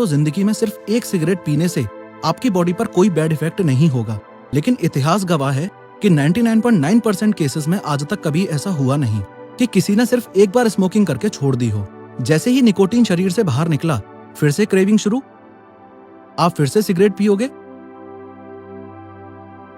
तो जिंदगी में सिर्फ एक सिगरेट पीने से आपकी बॉडी पर कोई बैड इफेक्ट नहीं होगा, लेकिन इतिहास गवाह है कि 99.9% केसेस में आज तक कभी ऐसा हुआ नहीं कि किसी ने सिर्फ एक बार स्मोकिंग करके छोड़ दी हो। जैसे ही निकोटीन शरीर से बाहर निकला, फिर से क्रेविंग शुरू, आप फिर से सिगरेट पियोगे।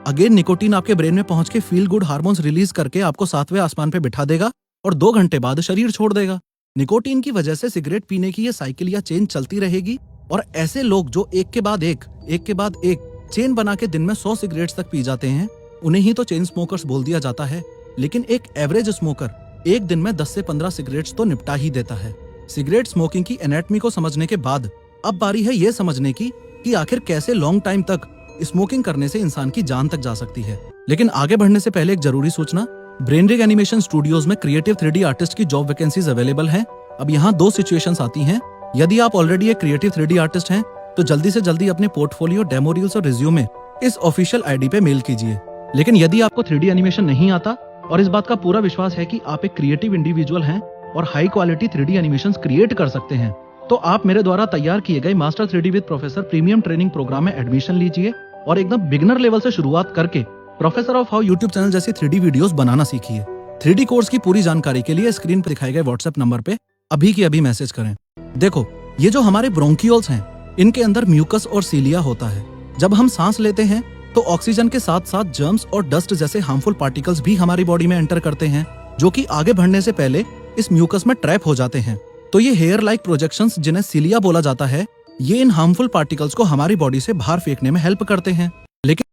अगेन निकोटीन आपके ब्रेन में पहुंच के फील गुड हार्मोन्स रिलीज करके आपको 7वें आसमान पे बिठा देगा और 2 घंटे बाद शरीर छोड़ देगा। निकोटीन की वजह से सिगरेट पीने की ये साइकिल या चेन चलती रहेगी और ऐसे लोग जो एक के बाद एक चेन बना के दिन में 100 सिगरेट्स तक पी जाते हैं, उन्हें ही तो चेन स्मोकर्स बोल दिया जाता है। लेकिन एक एवरेज स्मोकर एक दिन में 10 से 15 सिगरेट्स तो निपटा ही देता है। सिगरेट स्मोकिंग की एनाटॉमी को समझने के बाद अब बारी है ये समझने की कि आखिर कैसे लॉन्ग टाइम तक स्मोकिंग करने से इंसान की जान तक जा सकती है। लेकिन आगे बढ़ने से पहले एक जरूरी सूचना, ब्रेनरिग एनिमेशन स्टूडियोज में क्रिएटिव 3D आर्टिस्ट की जॉब वैकेंसीज अवेलेबल हैं। अब यहाँ 2 सिचुएशंस आती हैं। यदि आप ऑलरेडी एक क्रिएटिव 3D आर्टिस्ट हैं तो जल्दी से जल्दी अपने पोर्टफोलियो, डेमो रील्स और रिज्यूमे इस ऑफिशियल आईडी पे मेल कीजिए। लेकिन यदि आपको 3D एनिमेशन नहीं आता और इस बात का पूरा विश्वास है कि आप एक क्रिएटिव इंडिविजुअल हैं और high quality 3D animations create कर सकते हैं, तो आप मेरे द्वारा तैयार किए गए master 3D with professor premium training programme में एडमिशन लीजिए और एकदम बिगिनर लेवल से शुरुआत करके professor of how YouTube channel जैसी 3D वीडियोस बनाना सीखिए। 3D कोर्स की पूरी जानकारी के लिए स्क्रीन पर दिखाए गए व्हाट्सएप नंबर पे अभी की अभी मैसेज करें। देखो, ये जो हमारे ब्रोंकियोल्स हैं, इनके अंदर म्यूकस और सीलिया होता है। जब हम सांस लेते हैं तो ऑक्सीजन के साथ साथ जर्म्स और डस्ट जैसे हार्मफुल पार्टिकल्स भी हमारी बॉडी में एंटर करते हैं, जो कि आगे बढ़ने से पहले इस म्यूकस में ट्रैप हो जाते हैं। तो ये हेयर लाइक प्रोजेक्शंस, जिन्हें सीलिया बोला जाता है, ये इन हार्मफुल पार्टिकल्स को हमारी बॉडी से बाहर फेंकने में हेल्प करते हैं। लेकिन